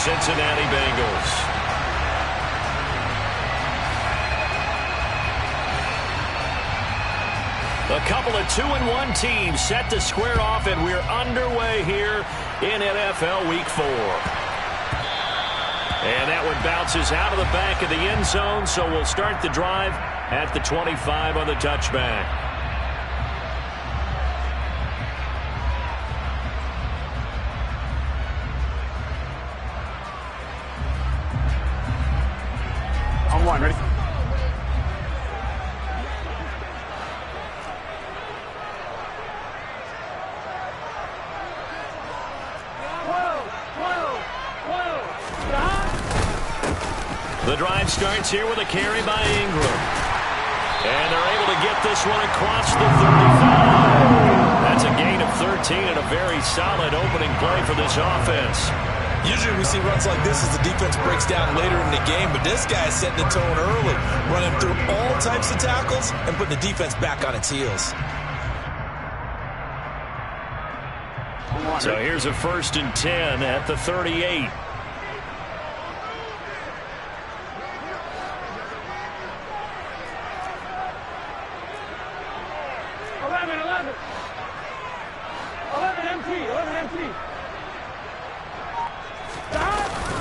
Cincinnati Bengals. A couple of 2-1 teams set to square off, and we're underway here in NFL Week 4. And that one bounces out of the back of the end zone, so we'll start the drive at the 25 on the touchback. On one, ready? The drive starts here with a carry by Ingram. And they're able to get this one across the 35. That's a gain of 13 and a very solid opening play for this offense. Usually we see runs like this as the defense breaks down later in the game, but this guy is setting the tone early, running through all types of tackles and putting the defense back on its heels. So here's a 1st and 10 at the 38.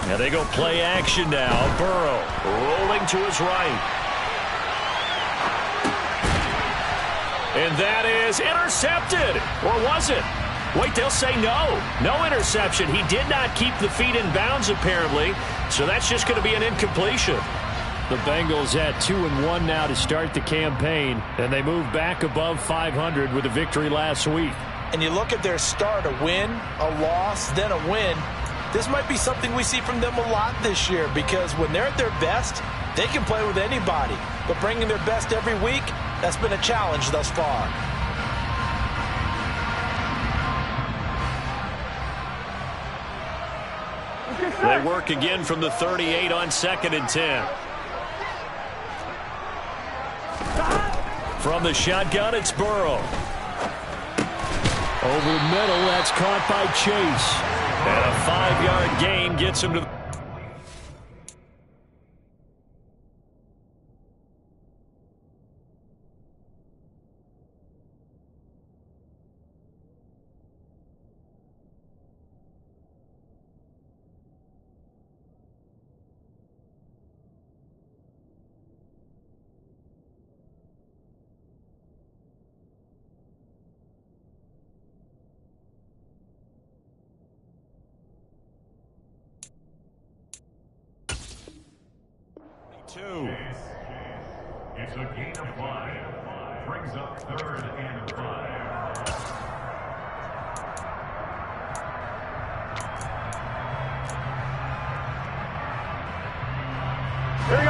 Now they go play action now. Burrow rolling to his right. And that is intercepted. Or was it? Wait, they'll say no. No interception. He did not keep the feet in bounds, apparently. So that's just going to be an incompletion. The Bengals at 2-1 now to start the campaign. And they move back above 500 with a victory last week. And you look at their start, a win, a loss, then a win. This might be something we see from them a lot this year, because when they're at their best, they can play with anybody. But bringing their best every week, that's been a challenge thus far. They work again from the 38 on 2nd and 10. From the shotgun, it's Burrow. Over the middle, that's caught by Chase. And a 5-yard gain gets him to the... It's a gain of 5. Brings up 3rd and 5.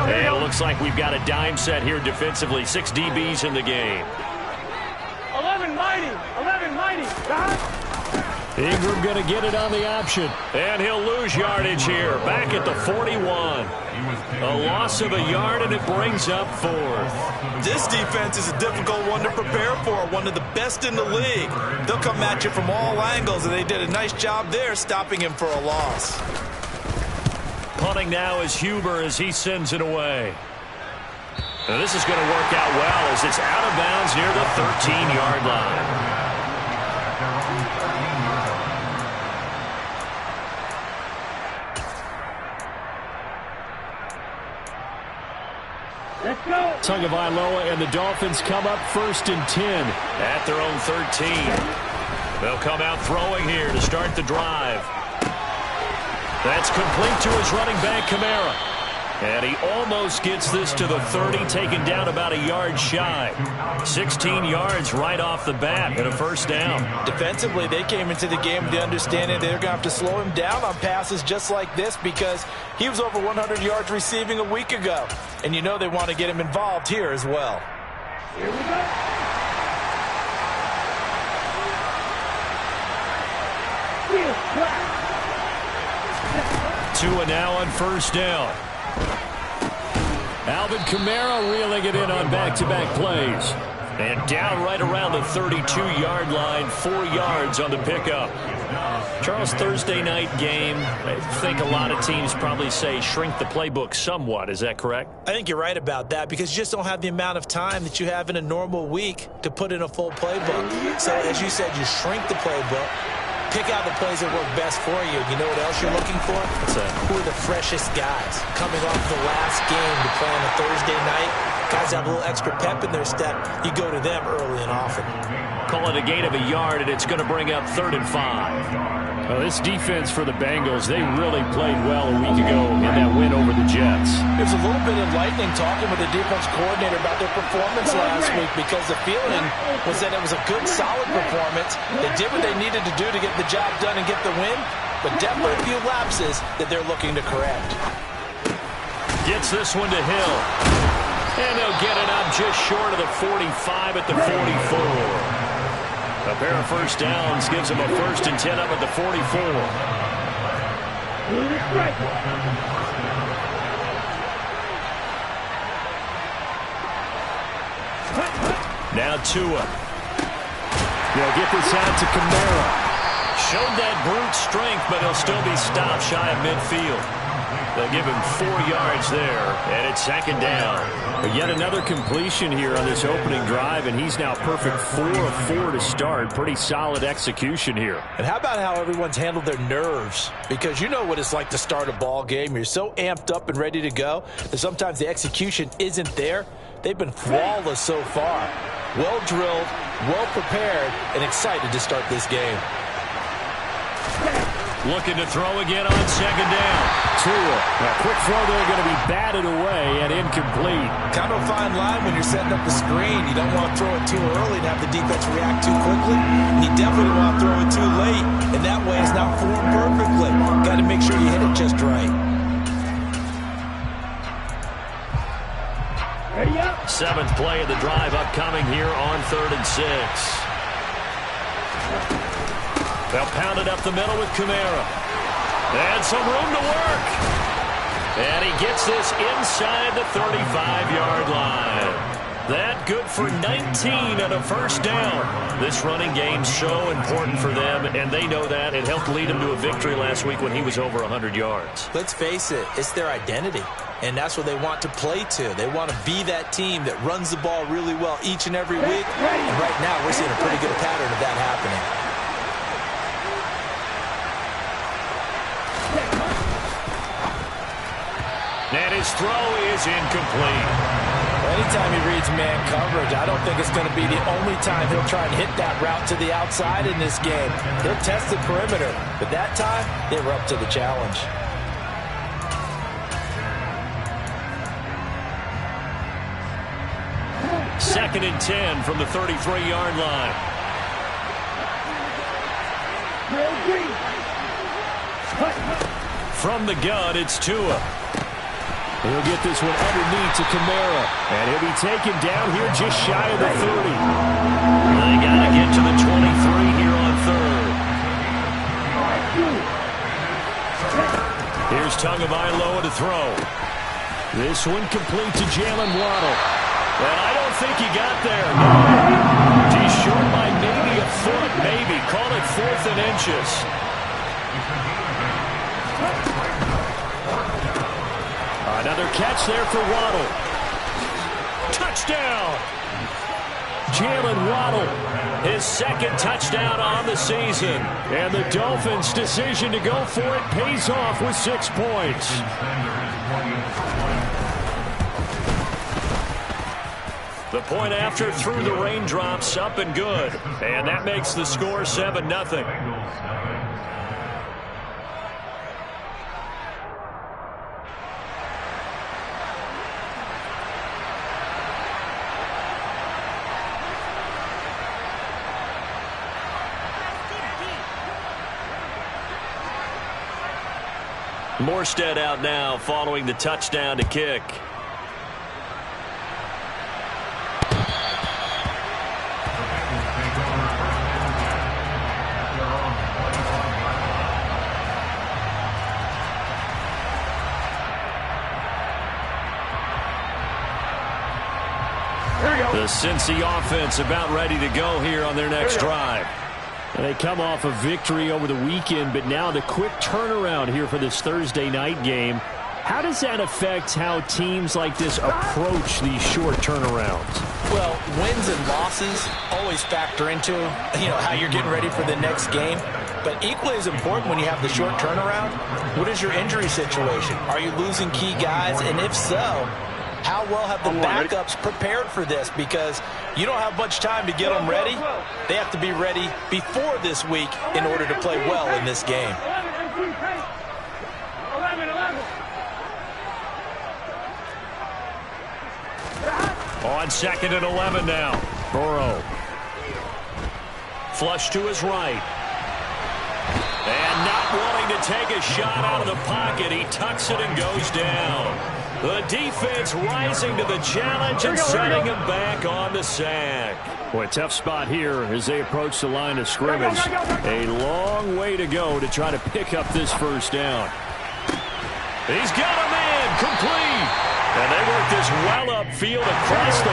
Hey, it looks like we've got a dime set here defensively. 6 DBs in the game. 11 mighty. Ingram going to get it on the option. And he'll lose yardage here. Back at the 41. A loss of a yard, and it brings up 4th. This defense is a difficult one to prepare for, one of the best in the league. They'll come at you from all angles, and they did a nice job there stopping him for a loss. Punting now is Huber as he sends it away. Now this is going to work out well as it's out of bounds near the 13-yard line. Tagovailoa and the Dolphins come up 1st and 10 at their own 13. They'll come out throwing here to start the drive. That's complete to his running back, Kamara. And he almost gets this to the 30, taken down about a yard shy. 16 yards right off the bat and a 1st down. Defensively, they came into the game with the understanding they're going to have to slow him down on passes just like this, because he was over 100 yards receiving a week ago. And you know they want to get him involved here as well. Here we go. Tua now on 1st down. Alvin Kamara reeling it in on back-to-back plays. And down right around the 32-yard line, 4 yards on the pickup. Charles, Thursday night game, I think a lot of teams probably say shrink the playbook somewhat. Is that correct? I think you're right about that because you just don't have the amount of time that you have in a normal week to put in a full playbook. So, as you said, you shrink the playbook, pick out the plays that work best for you. You know what else you're looking for? What's that? Who are the freshest guys coming off the last game to play on a Thursday night? Guys have a little extra pep in their step. You go to them early and often. Call it a gain of a yard, and it's going to bring up 3rd and 5. Well, this defense for the Bengals, they really played well a week ago in that win over the Jets. It was a little bit enlightening talking with the defense coordinator about their performance last week because the feeling was that it was a good, solid performance. They did what they needed to do to get the job done and get the win, but definitely a few lapses that they're looking to correct. Gets this one to Hill. And they'll get it up just short of the 45 at the 44. A pair of first downs gives them a 1st and 10 up at the 44. Now Tua. They'll get this out to Kamara. Showed that brute strength, but he'll still be stopped shy of midfield. They'll give him 4 yards there, and it's 2nd down. But yet another completion here on this opening drive, and he's now perfect 4 of 4 to start. Pretty solid execution here. And how about how everyone's handled their nerves? Because you know what it's like to start a ball game. You're so amped up and ready to go that sometimes the execution isn't there. They've been flawless so far. Well drilled, well prepared, and excited to start this game. Looking to throw again on 2nd down. Tua. A quick throw there going to be batted away and incomplete. Kind of a fine line when you're setting up the screen. You don't want to throw it too early and have the defense react too quickly. You definitely don't want to throw it too late, and that way it's not formed perfectly. Got to make sure you hit it just right. Ready up. 7th play of the drive upcoming here on 3rd and 6. They'll pound it up the middle with Kamara. And some room to work. And he gets this inside the 35-yard line. That good for 19 on a 1st down. This running game's so important for them, and they know that. It helped lead them to a victory last week when he was over 100 yards. Let's face it, it's their identity, and that's what they want to play to. They want to be that team that runs the ball really well each and every week, and right now we're seeing a pretty good pattern of that happening. And his throw is incomplete. Anytime he reads man coverage, I don't think it's going to be the only time he'll try and hit that route to the outside in this game. He'll test the perimeter, but that time, they were up to the challenge. Second and 10 from the 33-yard line. From the gun, it's Tua. He'll get this one underneath to Kamara. And he'll be taken down here just shy of the 30. They got to get to the 23 here on 3rd. Here's Tagovailoa to throw. This one complete to Jalen Waddle. And I don't think he got there. He's short by maybe a foot, maybe. Call it 4th and inches. Another catch there for Waddle. Touchdown! Jalen Waddle, his 2nd touchdown on the season. And the Dolphins' decision to go for it pays off with 6 points. The point after through the raindrops, up and good. And that makes the score 7-0. Morstead out now following the touchdown to kick. The Cincy offense about ready to go here on their next drive. And they come off a victory over the weekend, but now the quick turnaround here for this Thursday night game. How does that affect how teams like this approach these short turnarounds? Well, wins and losses always factor into, how you're getting ready for the next game. But equally as important when you have the short turnaround, what is your injury situation? Are you losing key guys? And if so, how well have the backups prepared for this? Because you don't have much time to get them ready. They have to be ready before this week in order to play well in this game. 11. On 2nd and 11 now. Burrow. Flush to his right. And not wanting to take a shot out of the pocket, he tucks it and goes down. The defense rising to the challenge and setting him back on the sack. Boy, tough spot here as they approach the line of scrimmage. A long way to go to try to pick up this first down. He's got a man complete. And they work this well upfield across the 45.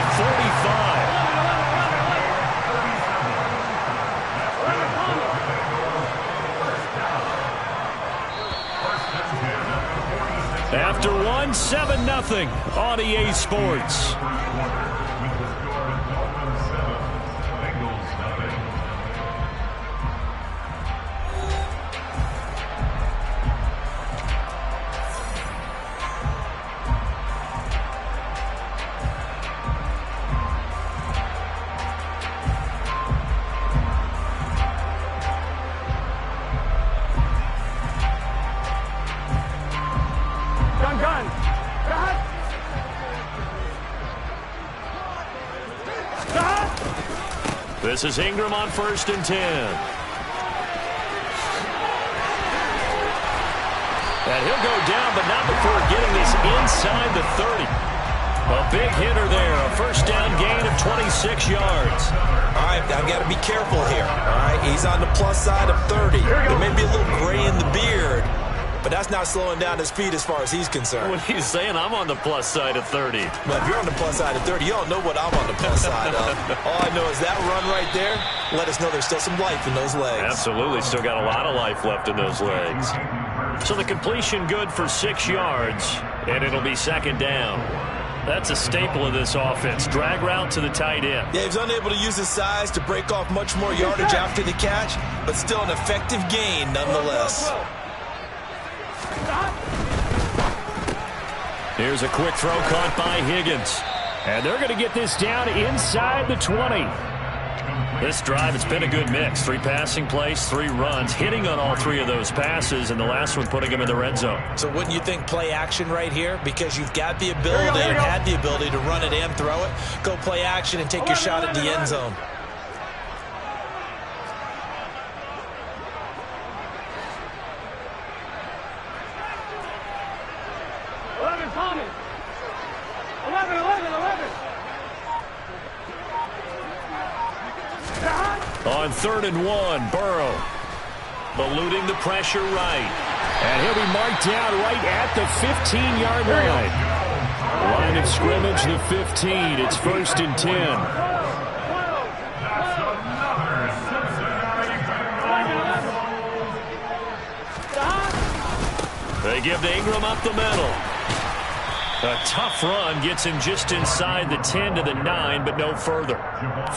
After one, 7-0 on EA Sports. This is Ingram on 1st and 10. And he'll go down, but not before getting this inside the 30. A big hitter there, a first down gain of 26 yards. All right, I've got to be careful here. All right, he's on the plus side of 30. There may be a little gray in the beard, but that's not slowing down his feet as far as he's concerned. What are you saying? I'm on the plus side of 30. Well, if you're on the plus side of 30, you don't know what I'm on the plus side of. All I know is that run right there let us know there's still some life in those legs. Absolutely. Still got a lot of life left in those legs. So the completion good for 6 yards, and it'll be 2nd down. That's a staple of this offense. Drag route to the tight end. Yeah, he was unable to use his size to break off much more yardage after the catch, but still an effective gain nonetheless. Here's a quick throw caught by Higgins. And they're going to get this down inside the 20. This drive, it's been a good mix. 3 passing plays, 3 runs, hitting on all 3 of those passes, and the last one putting him in the red zone. So wouldn't you think play action right here? Because you've got the ability and had the ability to run it and throw it. Go play action and take your shot at the end zone. On 3rd and 1, Burrow eluding the pressure right. And he'll be marked down right at the 15-yard line. Line of scrimmage, the 15. It's 1st and 10. They give to Ingram up the middle. A tough run gets him just inside the 10 to the 9, but no further.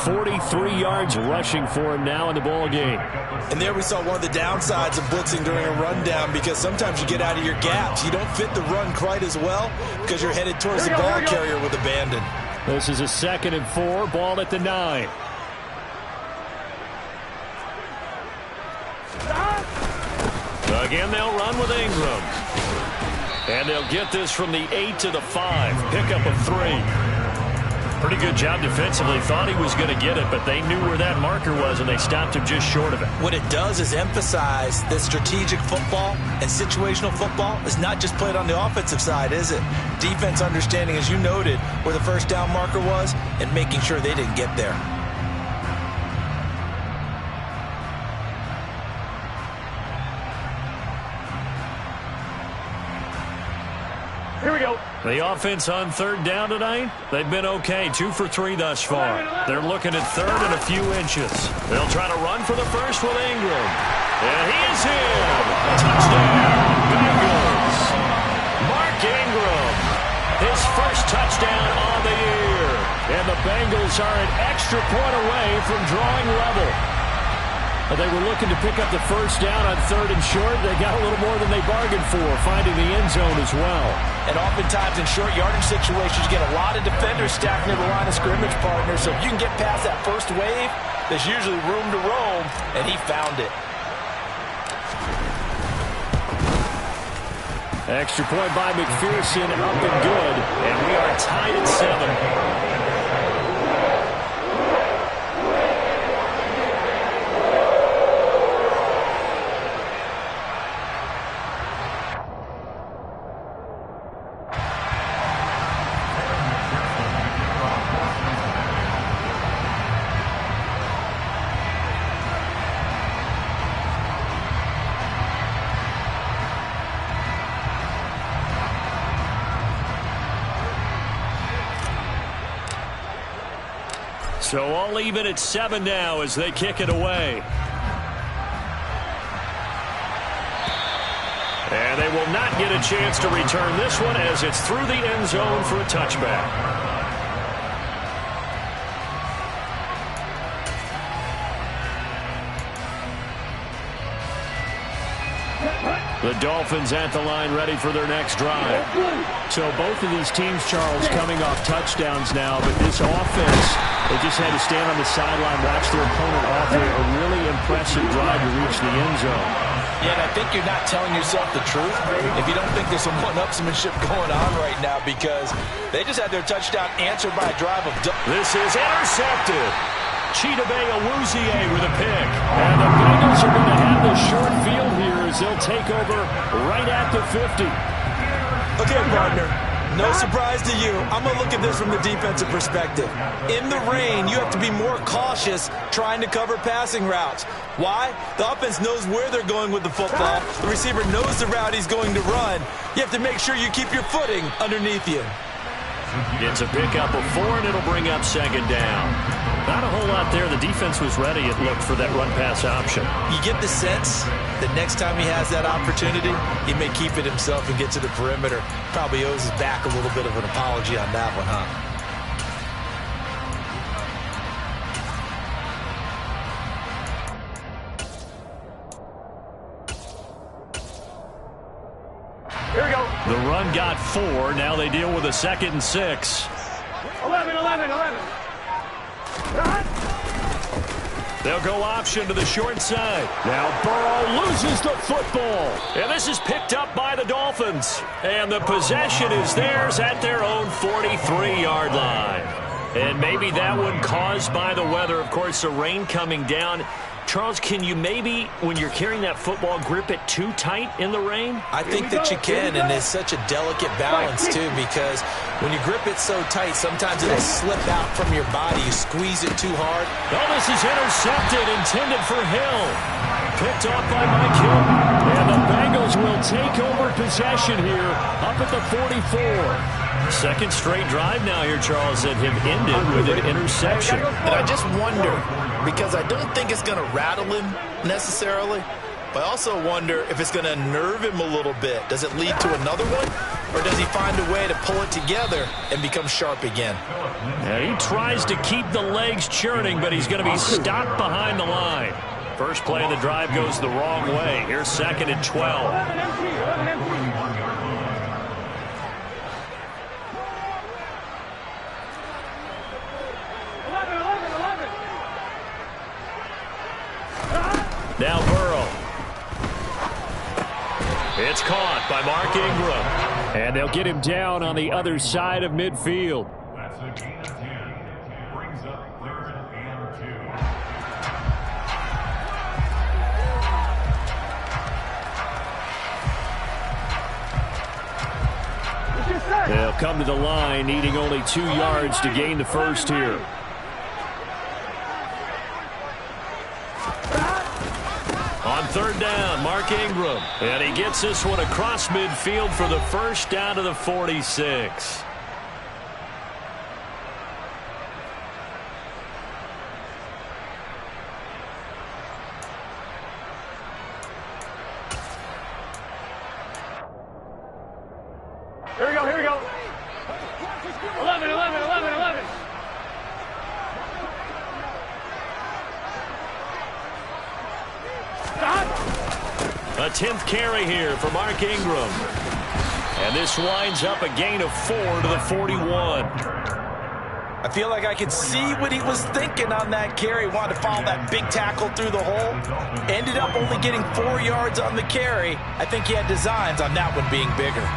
43 yards rushing for him now in the ball game. And there we saw one of the downsides of blitzing during a rundown, because sometimes you get out of your gaps. You don't fit the run quite as well because you're headed towards the ball carrier with abandon. This is a 2nd and 4, ball at the 9. Again, they'll run with Ingram. And they'll get this from the 8 to the 5. Pickup of 3. Pretty good job defensively. Thought he was going to get it, but they knew where that marker was, and they stopped him just short of it. What it does is emphasize that strategic football and situational football is not just played on the offensive side, is it? Defense understanding, as you noted, where the first down marker was and making sure they didn't get there. Here we go. The offense on third down tonight, they've been okay. 2 for 3 thus far. They're looking at third and a few inches. They'll try to run for the first with Ingram. And he is in. Touchdown, Bengals. Mark Ingram, his first touchdown on the year. And the Bengals are an extra point away from drawing level. They were looking to pick up the first down on third and short. They got a little more than they bargained for, finding the end zone as well. And oftentimes in short yardage situations, you get a lot of defenders stacked near the line of scrimmage, partner. So if you can get past that first wave, there's usually room to roam, and he found it. Extra point by McPherson, up and good. And we are tied at 7. So all even at 7 now as they kick it away. And they will not get a chance to return this one as it's through the end zone for a touchback. The Dolphins at the line ready for their next drive. So both of these teams, Charles, coming off touchdowns now, but this offense, they just had to stand on the sideline, watch their opponent offer a really impressive drive to reach the end zone. Yeah, and I think you're not telling yourself the truth if you don't think there's some one-upsmanship going on right now, because they just had their touchdown answered by a drive of... This is intercepted. Chidobe Awuzie with a pick. And the Bengals are going to have the short field here as they'll take over right at the 50. Okay, partner, no surprise to you. I'm going to look at this from the defensive perspective. In the rain, you have to be more cautious trying to cover passing routes. Why? The offense knows where they're going with the football. The receiver knows the route he's going to run. You have to make sure you keep your footing underneath you. It's a pickup of 4, and it'll bring up second down. Not a whole lot there. The defense was ready, it looked, for that run-pass option. You get the sense that next time he has that opportunity, he may keep it himself and get to the perimeter. Probably owes his back a little bit of an apology on that one, huh? Here we go. The run got 4. Now they deal with a 2nd and 6. 11. They'll go option to the short side. Now Burrow loses the football. And this is picked up by the Dolphins. And the possession is theirs at their own 43-yard line. And maybe that one caused by the weather. Of course, the rain coming down. Charles, can you maybe, when you're carrying that football, grip it too tight in the rain? I think that you can, and it's such a delicate balance, too, because when you grip it so tight, sometimes it'll slip out from your body. You squeeze it too hard. Oh, this is intercepted, intended for Hill. Picked off by Mike Hill. And the Bengals will take over possession here up at the 44. Second straight drive now here, Charles, that have ended with an interception. And I just wonder, because I don't think it's going to rattle him necessarily, but I also wonder if it's going to nerve him a little bit. Does it lead to another one? Or does he find a way to pull it together and become sharp again? Yeah, he tries to keep the legs churning, but he's going to be stopped behind the line. First play of the drive goes the wrong way. Here's 2nd and 12. Now Burrow. It's caught by Mark Ingram. And they'll get him down on the other side of midfield. That's a gain of 10. Brings up 3rd and 2. They'll come to the line, needing only 2 yards to gain the first here. On third down. Mark Ingram. And he gets this one across midfield for the first down to the 46. Here we go, here we go. 11, 11, 11, 11. A 10th carry here for Mark Ingram. And this winds up a gain of 4 to the 41. I feel like I could see what he was thinking on that carry. Wanted to follow that big tackle through the hole. Ended up only getting 4 yards on the carry. I think he had designs on that one being bigger.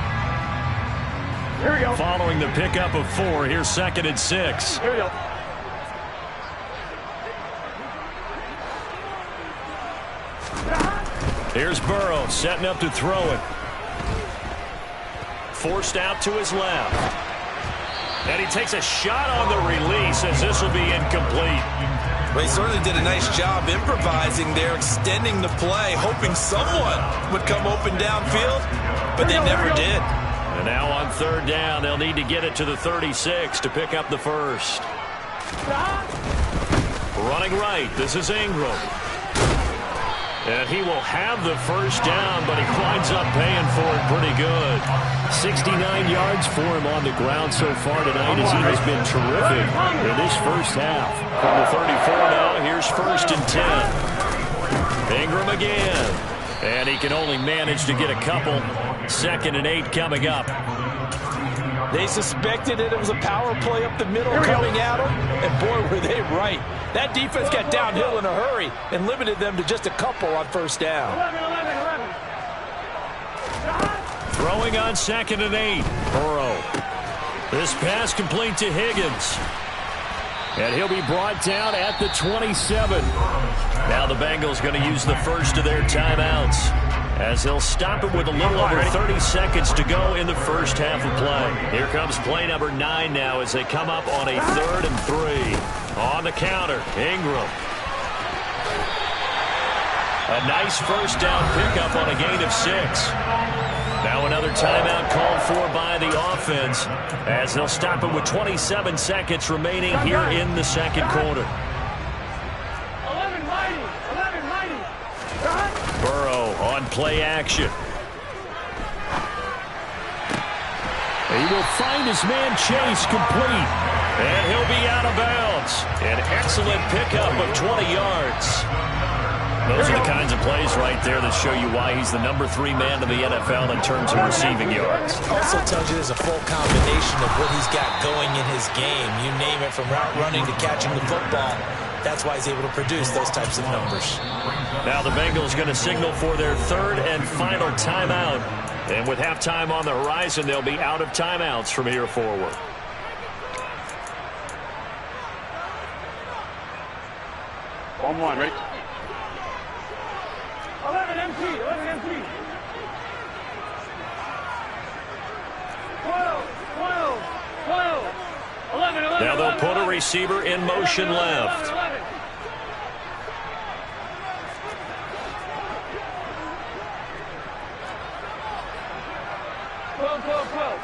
Here we go. Following the pickup of 4, here's 2nd and 6. Here we go. Here's Burrow setting up to throw it. Forced out to his left. And he takes a shot on the release as this will be incomplete. Well, he certainly did a nice job improvising there, extending the play, hoping someone would come open downfield, but they never did. And now on third down, they'll need to get it to the 36 to pick up the first. Running right, this is Ingram. And he will have the first down, but he winds up paying for it pretty good. 69 yards for him on the ground so far tonight as he has been terrific in this first half. From the 34 now, here's 1st and 10. Ingram again. And he can only manage to get a couple. 2nd and 8 coming up. They suspected it was a power play up the middle coming at them, and boy, were they right. That defense got downhill in a hurry and limited them to just a couple on first down. 11, 11, 11. Throwing on 2nd and 8. Burrow. This pass complete to Higgins. And he'll be brought down at the 27. Now the Bengals going to use the first of their timeouts, as they'll stop it with a little over 30 seconds to go in the first half of play. Here comes play number 9 now as they come up on a 3rd and 3. On the counter, Ingram. A nice first down pickup on a gain of 6. Now another timeout called for by the offense, as they'll stop it with 27 seconds remaining here in the second quarter. 11 mighty, 11 mighty. Burrow on play action. He will find his man Chase complete. And he'll be out of bounds. An excellent pickup of 20 yards. Those are the kinds of plays right there that show you why he's the number 3 man in the NFL in terms of receiving yards. Also tells you there's a full combination of what he's got going in his game. You name it, from route running to catching the football. That's why he's able to produce those types of numbers. Now the Bengals going to signal for their 3rd and final timeout. And with halftime on the horizon, they'll be out of timeouts from here forward. One, ready? 11 MT, 11 MT. 12, 12, 12, 11, 11. Now they'll put a receiver in motion left. 11. 12, 12, 12.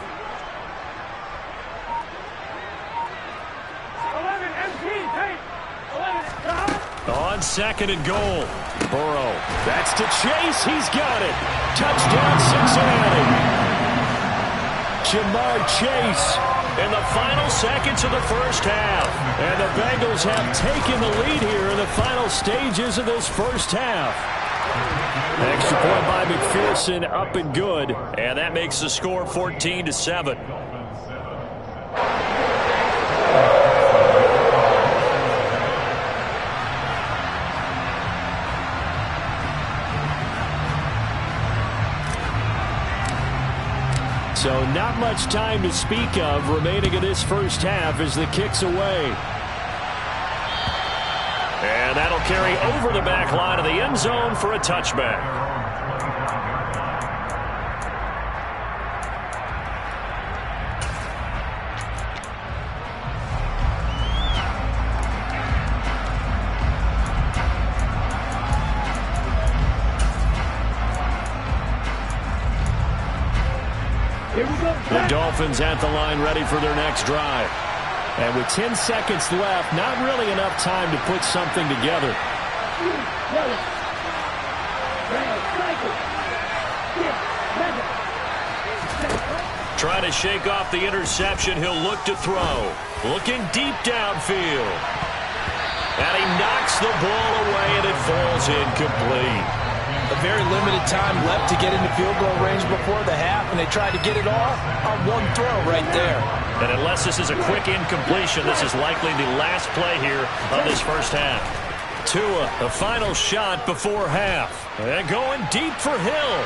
11 MT, take. 11, On 2nd and goal. Burrow. That's to Chase. He's got it. Touchdown, Cincinnati. Jamar Chase. In the final seconds of the first half. And the Bengals have taken the lead here in the final stages of this first half. Extra point by McPherson, up and good. And that makes the score 14-7. So not much time to speak of remaining in this first half as the kick's away. And that'll carry over the back line of the end zone for a touchback. The Dolphins at the line ready for their next drive. And with 10 seconds left, not really enough time to put something together. Trying to shake off the interception. He'll look to throw. Looking deep downfield. And he knocks the ball away, and it falls incomplete. A very limited time left to get into field goal range before the half, and they tried to get it all on one throw right there. And unless this is a quick incompletion, this is likely the last play here of this first half. Tua, the final shot before half. And going deep for Hill.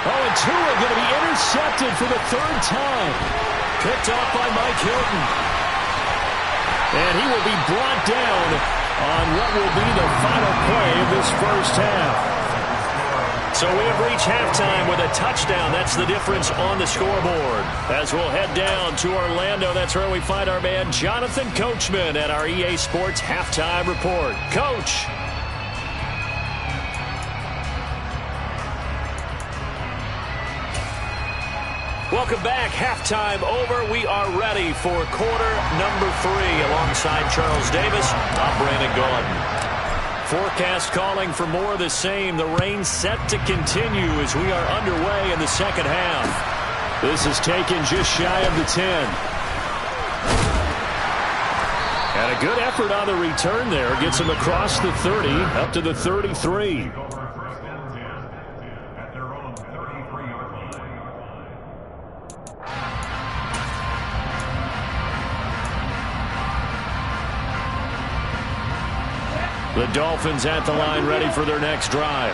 Oh, and Tua going to be intercepted for the third time. Picked off by Mike Hilton. And he will be brought down on what will be the final play of this first half. So we have reached halftime with a touchdown. That's the difference on the scoreboard. As we'll head down to Orlando, that's where we find our man Jonathan Coachman at our EA Sports Halftime Report. Coach. Welcome back. Halftime over. We are ready for quarter number 3 alongside Charles Davis. I'm Brandon Gaudin. Forecast calling for more of the same. The rain set to continue as we are underway in the second half. This is taken just shy of the 10. And a good effort on the return there. Gets him across the 30 up to the 33. The Dolphins at the line ready for their next drive.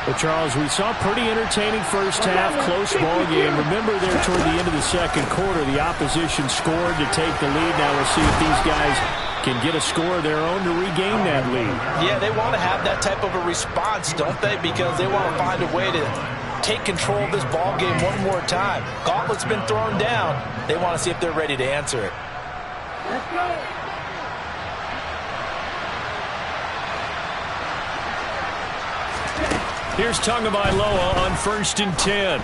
Well, Charles, we saw a pretty entertaining first half, close ball game. Remember there toward the end of the second quarter, the opposition scored to take the lead. Now we'll see if these guys can get a score of their own to regain that lead. Yeah, they want to have that type of a response, don't they? Because they want to find a way to take control of this ball game one more time. Gauntlet's been thrown down. They want to see if they're ready to answer it. Let's go. Here's Tagovailoa on 1st and 10.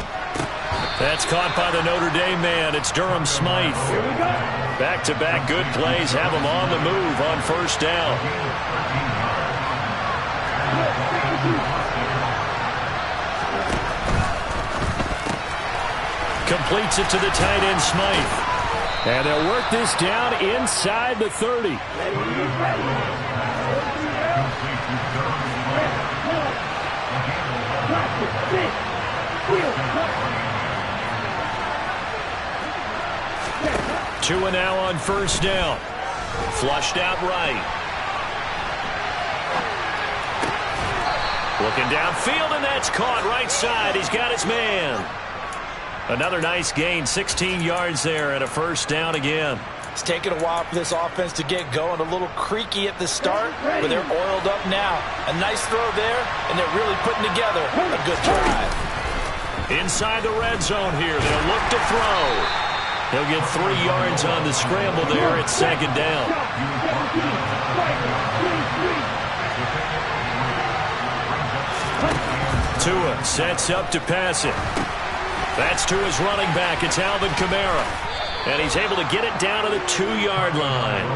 That's caught by the Notre Dame man. It's Durham Smythe. Back-to-back good plays have him on the move on first down. Completes it to the tight end Smythe. And they'll work this down inside the 30. Tua now on first down. Flushed out right. Looking downfield, and that's caught right side. He's got his man. Another nice gain, 16 yards there, and a first down again. It's taken a while for this offense to get going. A little creaky at the start, but they're oiled up now. A nice throw there, and they're really putting together a good drive. Inside the red zone here, they'll look to throw. He'll get 3 yards on the scramble there at second down. Tua sets up to pass it. That's to his running back. It's Alvin Kamara. And he's able to get it down to the 2-yard line.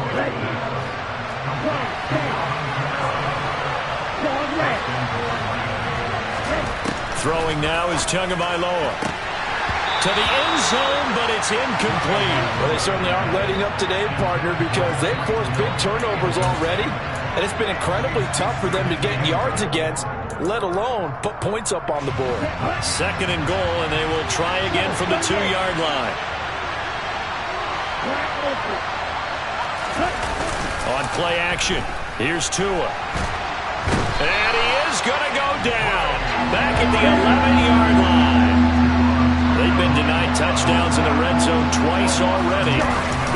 Throwing now is Tagovailoa. To the end zone, but it's incomplete. Well, they certainly aren't letting up today, partner, because they've forced big turnovers already. And it's been incredibly tough for them to get yards against, let alone put points up on the board. 2nd and goal, and they will try again from the 2-yard line. On play action, here's Tua. And he is going to go down. Back at the 11-yard line. They've been denied touchdowns in the red zone twice already.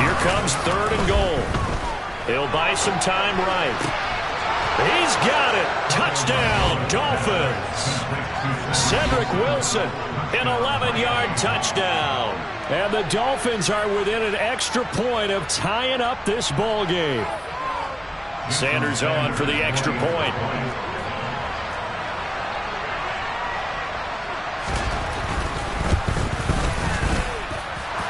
Here comes 3rd and goal. He'll buy some time right. He's got it. Touchdown, Dolphins. Cedric Wilson, an 11-yard touchdown. And the Dolphins are within an extra point of tying up this ball game. Sanders on for the extra point.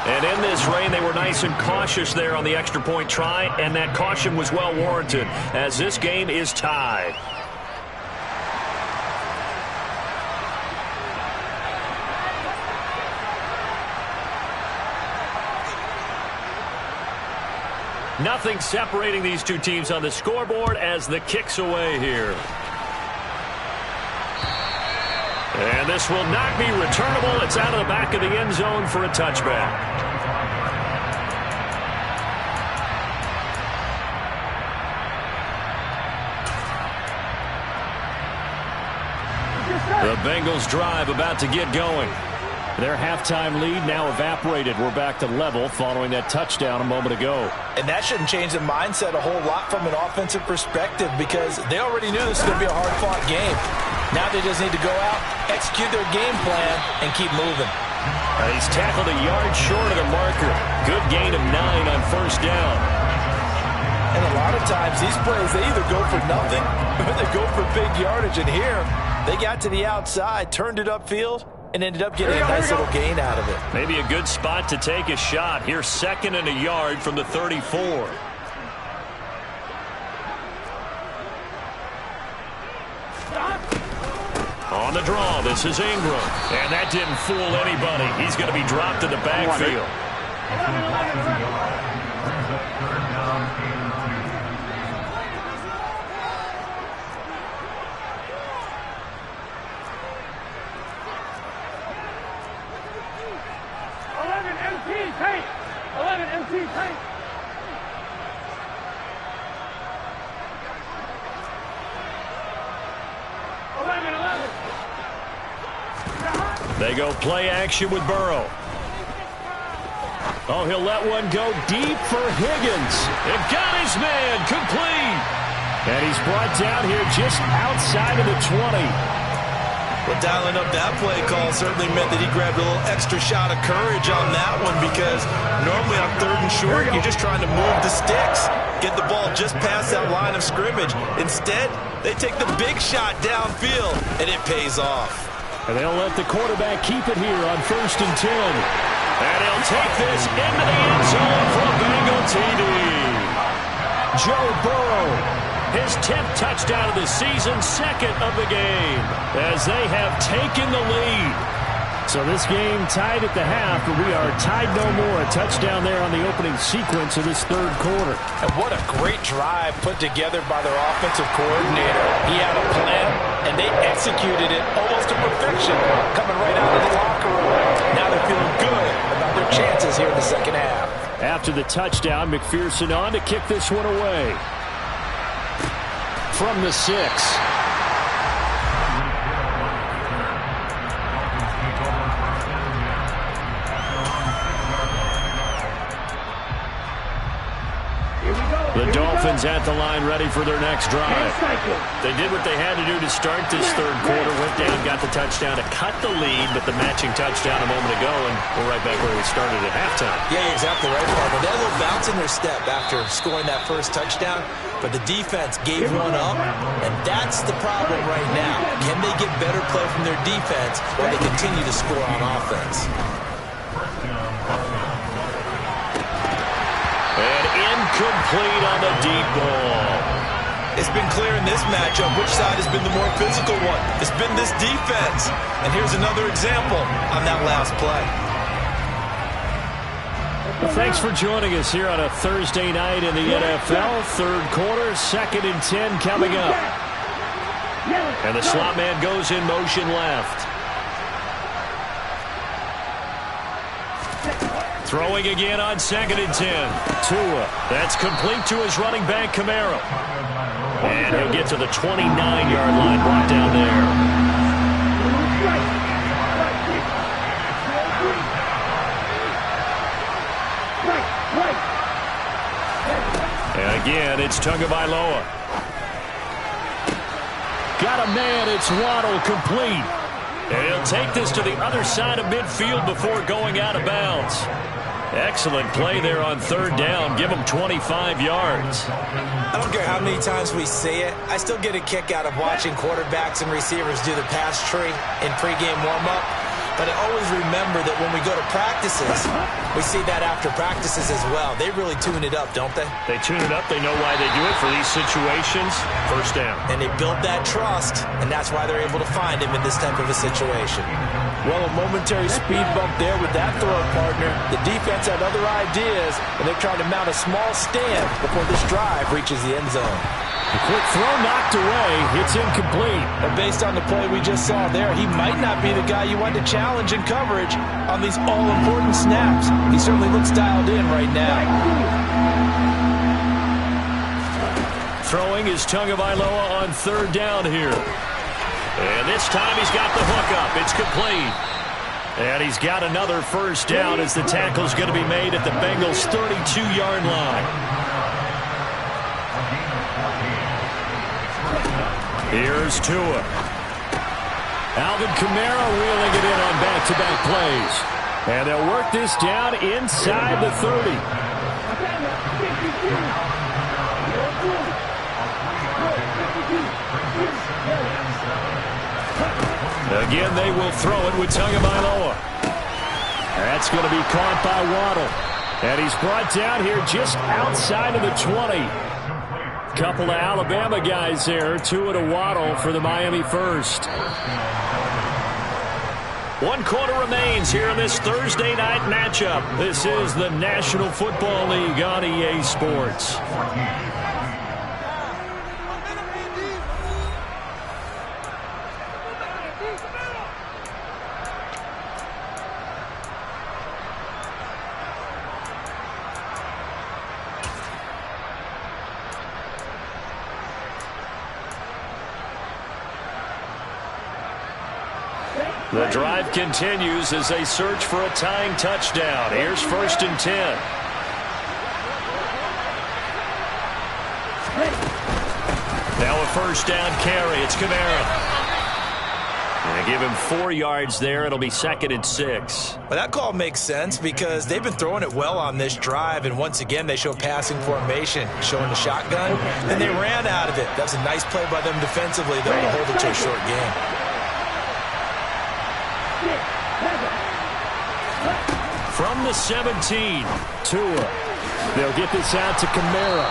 And in this rain, they were nice and cautious there on the extra point try, and that caution was well warranted as this game is tied. Nothing separating these two teams on the scoreboard as the kick's away here. And this will not be returnable. It's out of the back of the end zone for a touchback. The Bengals drive about to get going. Their halftime lead now evaporated. We're back to level following that touchdown a moment ago. And that shouldn't change the mindset a whole lot from an offensive perspective because they already knew this was going to be a hard-fought game. Now they just need to go out, execute their game plan, and keep moving. He's tackled a yard short of the marker. Good gain of 9 on first down. And a lot of times these plays, they either go for nothing or they go for big yardage. And here, they got to the outside, turned it upfield, and ended up getting a nice little gain out of it. Maybe a good spot to take a shot. Here's 2nd and a yard from the 34. On the draw, this is Ingram. And that didn't fool anybody. He's going to be dropped in the backfield. They go play action with Burrow. Oh, he'll let one go deep for Higgins. It got his man complete. And he's brought down here just outside of the 20. Well, dialing up that play call certainly meant that he grabbed a little extra shot of courage on that one because normally on 3rd and short, you're just trying to move the sticks, get the ball just past that line of scrimmage. Instead, they take the big shot downfield, and it pays off. And they'll let the quarterback keep it here on 1st and 10. And he'll take this into the end zone for a Bengal TD. Joe Burrow, his 10th touchdown of the season, 2nd of the game, as they have taken the lead. So this game tied at the half, but we are tied no more. A touchdown there on the opening sequence of this 3rd quarter. And what a great drive put together by their offensive coordinator. He had a plan, and they executed it almost to perfection, coming right out of the locker room. Now they're feeling good about their chances here in the 2nd half. After the touchdown, McPherson on to kick this one away. From the 6. The Dolphins at the line ready for their next drive. They did what they had to do to start this 3rd quarter. Went down, got the touchdown to cut the lead, but the matching touchdown a moment ago, and we're right back where we started at halftime. Yeah, you're exactly right, Parker. They had a little bounce in their step after scoring that first touchdown, but the defense gave one up, and that's the problem right now. Can they get better play from their defense while they continue to score on offense? Complete on the deep ball. It's been clear in this matchup which side has been the more physical one. It's been this defense. And here's another example on that last play. Well, thanks for joining us here on a Thursday night in the NFL. 3rd quarter, 2nd and 10 coming up. And the slot man goes in motion left. Throwing again on 2nd and 10. Tua. That's complete to his running back, Camaro. And he'll get to the 29-yard line, brought down there. And again, it's Tagovailoa. Got a man, it's Waddle, complete. And he'll take this to the other side of midfield before going out of bounds. Excellent play there on 3rd down. Give him 25 yards. I don't care how many times we say it. I still get a kick out of watching quarterbacks and receivers do the pass tree in pregame warm-up. But I always remember that when we go to practices, we see that after practices as well. They really tune it up, don't they? They tune it up. They know why they do it for these situations. First down. And they build that trust, and that's why they're able to find him in this type of a situation. Well, a momentary speed bump there with that throw, partner. The defense had other ideas, and they're trying to mount a small stand before this drive reaches the end zone. The quick throw knocked away. It's incomplete. And based on the play we just saw there, he might not be the guy you want to challenge in coverage on these all-important snaps. He certainly looks dialed in right now. Throwing is Tagovailoa on third down here. And this time he's got the hook up. It's complete. And he's got another first down as the tackle's going to be made at the Bengals' 32-yard line. Here's Tua. Alvin Kamara wheeling it in on back-to-back plays. And they'll work this down inside the 30. Again, they will throw it with Tagovailoa. That's going to be caught by Waddle. And he's brought down here just outside of the 20. Couple of Alabama guys there. Tua to Waddle for the Miami first. 1 quarter remains here in this Thursday night matchup. This is the National Football League on EA Sports. The drive continues as they search for a tying touchdown. Here's 1st and 10. Now a first down carry. It's Kamara. And they give him 4 yards there. It'll be 2nd and 6. Well, that call makes sense because they've been throwing it well on this drive, and once again they show passing formation, showing the shotgun, and they ran out of it. That's a nice play by them defensively, though, to hold it to a short game. From the 17, Tua. They'll get this out to Kamara.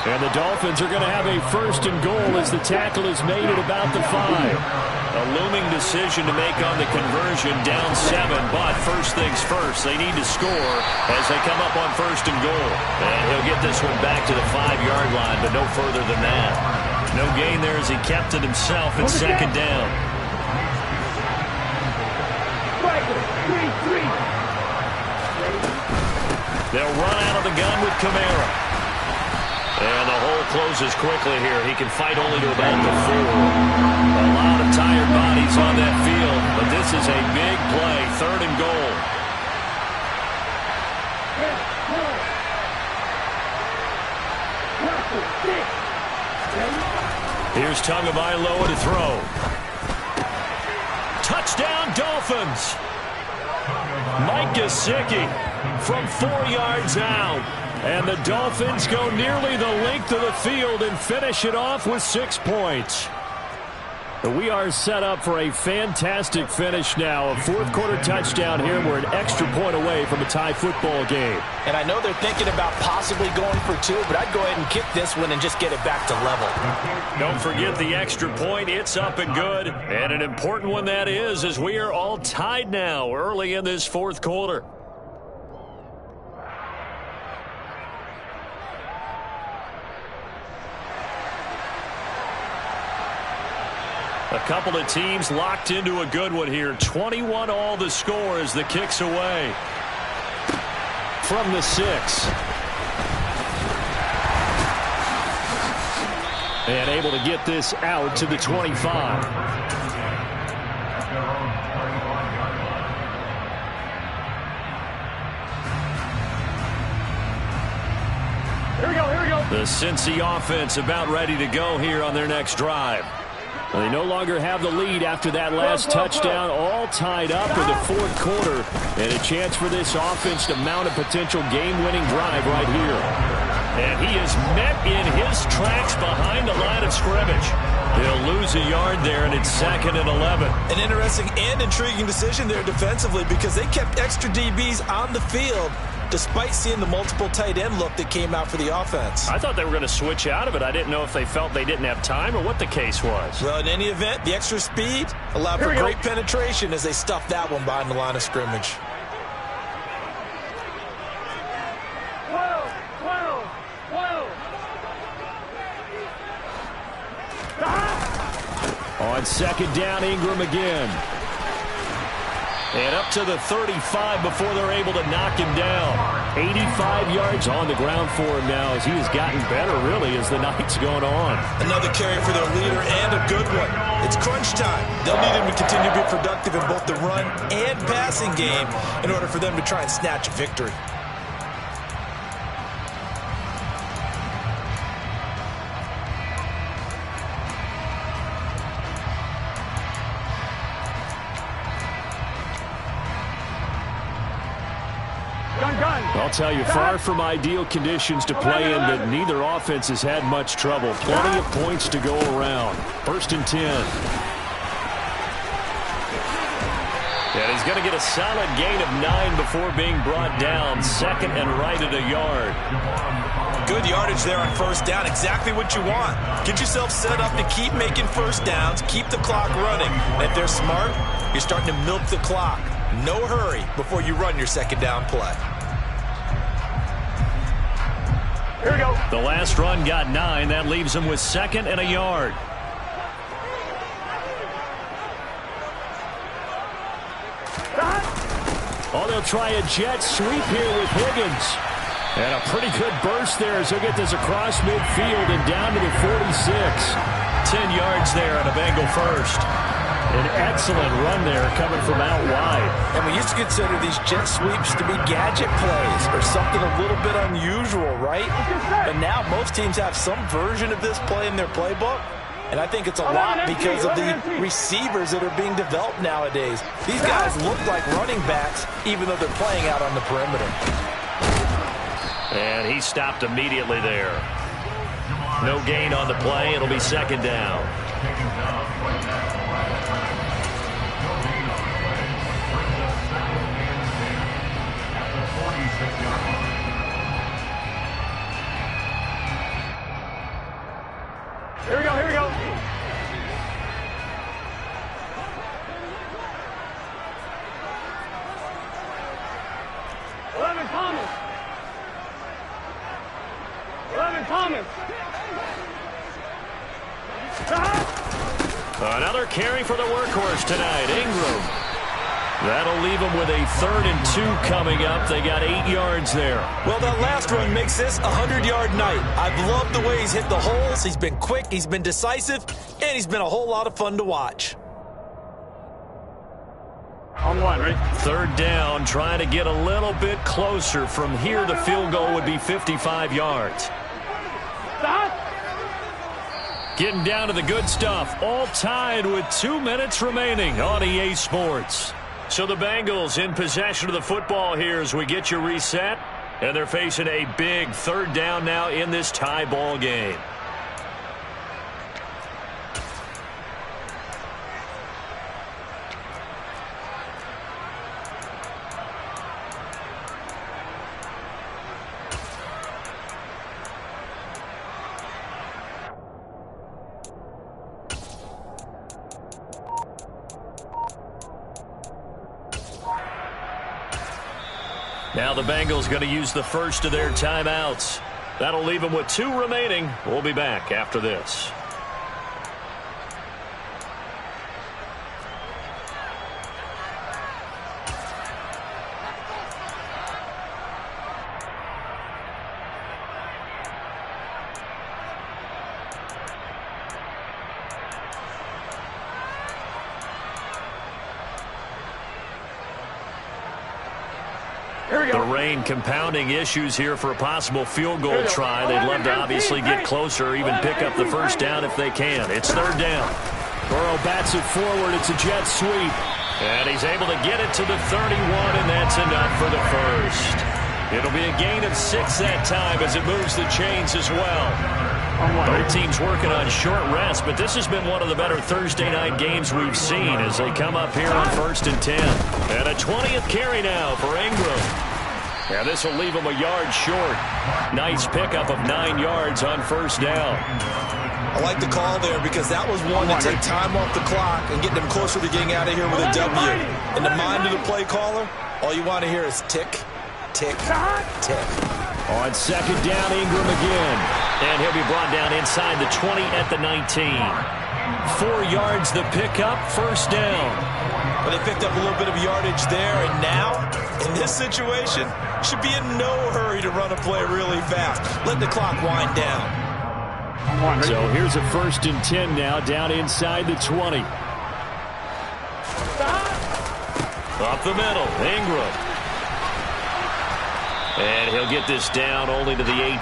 And the Dolphins are going to have a 1st and goal as the tackle is made at about the 5. A looming decision to make on the conversion, down 7. But first things first, they need to score as they come up on 1st and goal. And he'll get this one back to the 5-yard line, but no further than that. No gain there as he kept it himself at 2nd down. They'll run out of the gun with Kamara. And the hole closes quickly here. He can fight only to about the 4. A lot of tired bodies on that field, but this is a big play. 3rd and goal. Here's Tagovailoa to throw. Touchdown, Dolphins! Mike Gesicki from 4 yards out. And the Dolphins go nearly the length of the field and finish it off with 6 points. We are set up for a fantastic finish now. A 4th quarter touchdown here. We're an extra point away from a tie football game. And I know they're thinking about possibly going for 2, but I'd go ahead and kick this one and just get it back to level. Don't forget the extra point. It's up and good. And an important one that is, as we are all tied now early in this 4th quarter. A couple of teams locked into a good one here. 21 all the score as the kick's away. From the 6. And able to get this out to the 25. Here we go. The Cincy offense about ready to go here on their next drive. They no longer have the lead after that last touchdown, all tied up in the 4th quarter, and a chance for this offense to mount a potential game-winning drive right here. And he is met in his tracks behind the line of scrimmage. They'll lose a yard there, and it's 2nd and 11. An interesting and intriguing decision there defensively because they kept extra DBs on the field despite seeing the multiple tight end look that came out for the offense. I thought they were going to switch out of it. I didn't know if they felt they didn't have time or what the case was. Well, in any event, the extra speed allowed for great penetration as they stuffed that one behind the line of scrimmage. 12. On 2nd down, Ingram again. And up to the 35 before they're able to knock him down. 85 yards on the ground for him now as he has gotten better, really, as the night's going on. Another carry for their leader and a good one. It's crunch time. They'll need him to continue to be productive in both the run and passing game in order for them to try and snatch a victory. I'll tell you, far from ideal conditions to play in, but neither offense has had much trouble. Plenty of points to go around. 1st and 10. And he's going to get a solid gain of 9 before being brought down. 2nd and right at a yard. Good yardage there on 1st down. Exactly what you want. Get yourself set up to keep making 1st downs, keep the clock running. And if they're smart, you're starting to milk the clock. No hurry before you run your 2nd down play. Here we go. The last run got 9. That leaves him with 2nd and a yard. Oh, they'll try a jet sweep here with Higgins. And a pretty good burst there as he'll get this across midfield and down to the 46. 10 yards there on a Bengal first. An excellent run there coming from out wide. And we used to consider these jet sweeps to be gadget plays or something a little bit unusual, right? But now most teams have some version of this play in their playbook. And I think it's a lot because of the receivers that are being developed nowadays. These guys look like running backs even though they're playing out on the perimeter. And he stopped immediately there. No gain on the play. It'll be 2nd down. Here we go, here we go. Thomas. 11 Thomas. Another carry for the workhorse tonight, Ingram. That'll leave them with a 3rd and 2 coming up. They got 8 yards there. Well, that last run makes this a 100-yard night. I've loved the way he's hit the holes. He's been quick, he's been decisive, and he's been a whole lot of fun to watch. On 1, ready? 3rd down, trying to get a little bit closer. From here, the field goal would be 55 yards. Getting down to the good stuff. All tied with 2 minutes remaining on EA Sports. So the Bengals in possession of the football here as we get you reset. And they're facing a big 3rd down now in this tie ball game. Now the Bengals going to use the first of their timeouts. That'll leave them with 2 remaining. We'll be back after this. The rain compounding issues here for a possible field goal try. They'd love to obviously get closer or even pick up the 1st down if they can. It's 3rd down. Burrow bats it forward. It's a jet sweep. And he's able to get it to the 31, and that's enough for the first. It'll be a gain of 6 that time as it moves the chains as well. Both teams working on short rest, but this has been one of the better Thursday night games we've seen as they come up here on 1st and 10. And a 20th carry now for Ingram. Yeah, this will leave him a yard short. Nice pickup of 9 yards on 1st down. I like the call there because that was one to take time off the clock and get them closer to getting out of here with a W. In the mind of the play caller, all you want to hear is tick, tick, tick. On 2nd down, Ingram again. And he'll be brought down inside the 20 at the 19. 4 yards the pickup, 1st down. But they picked up a little bit of yardage there, and now, in this situation, should be in no hurry to run a play really fast. Let the clock wind down. So here's a 1st and 10 now, down inside the 20. Up the middle, Ingram. And he'll get this down only to the 18.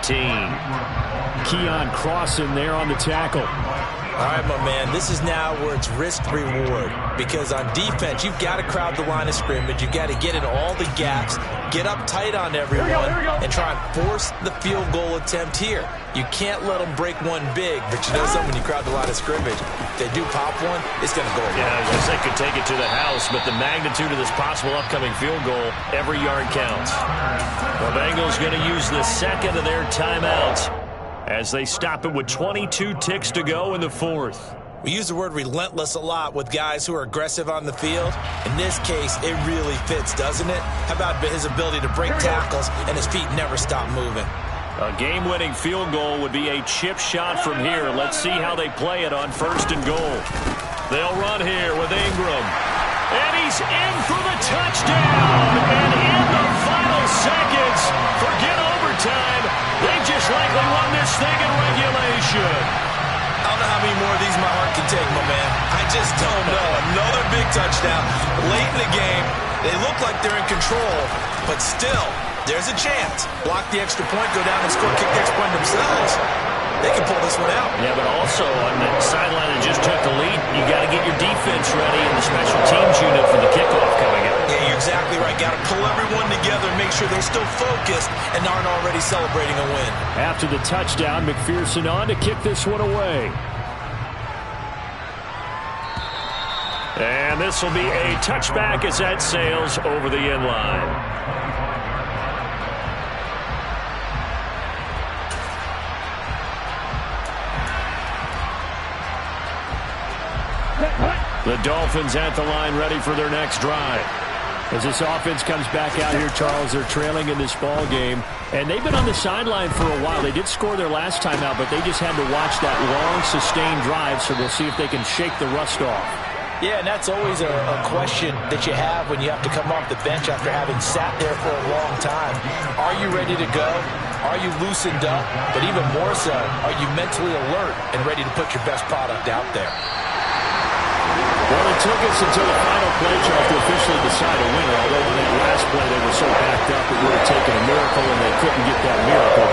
Keon Crossan there on the tackle. All right, my man, this is now where it's risk-reward. Because on defense, you've got to crowd the line of scrimmage. You've got to get in all the gaps, get up tight on everyone, and try and force the field goal attempt here. You can't let them break one big, but you know something, when you crowd the line of scrimmage, if they do pop one, it's going to go away. Yeah, I guess they could take it to the house, but the magnitude of this possible upcoming field goal, every yard counts. The Bengals going to use the 2nd of their timeouts as they stop it with 22 ticks to go in the 4th. We use the word relentless a lot with guys who are aggressive on the field. In this case, it really fits, doesn't it? How about his ability to break tackles and his feet never stop moving? A game-winning field goal would be a chip shot from here. Let's see how they play it on 1st and goal. They'll run here with Ingram. And he's in for the touchdown. And in the final seconds, forget overtime. They just likely won this thing in regulation. I don't know how many more of these my heart can take, my man. I just don't know. Another big touchdown. Late in the game, they look like they're in control, but still, there's a chance. Block the extra point, go down and score, kick the extra point themselves. They can pull this one out. Yeah, but also on the sideline that just took the lead, you got to get your defense ready and the special teams unit for the kickoff coming up. Yeah, you're exactly right. Got to pull everyone together and make sure they're still focused and aren't already celebrating a win. After the touchdown, McPherson on to kick this one away. And this will be a touchback as that sails over the end line. The Dolphins at the line ready for their next drive. As this offense comes back out here, Charles, they're trailing in this ball game. And they've been on the sideline for a while. They did score their last time out, but they just had to watch that long, sustained drive, so we'll see if they can shake the rust off. Yeah, and that's always a question that you have when you have to come off the bench after having sat there for a long time. Are you ready to go? Are you loosened up? But even more so, are you mentally alert and ready to put your best product out there? Well, it took us until the final play, Charles, to officially decide a winner. Although in that last play they were so backed up it would have taken a miracle, and they couldn't get that miracle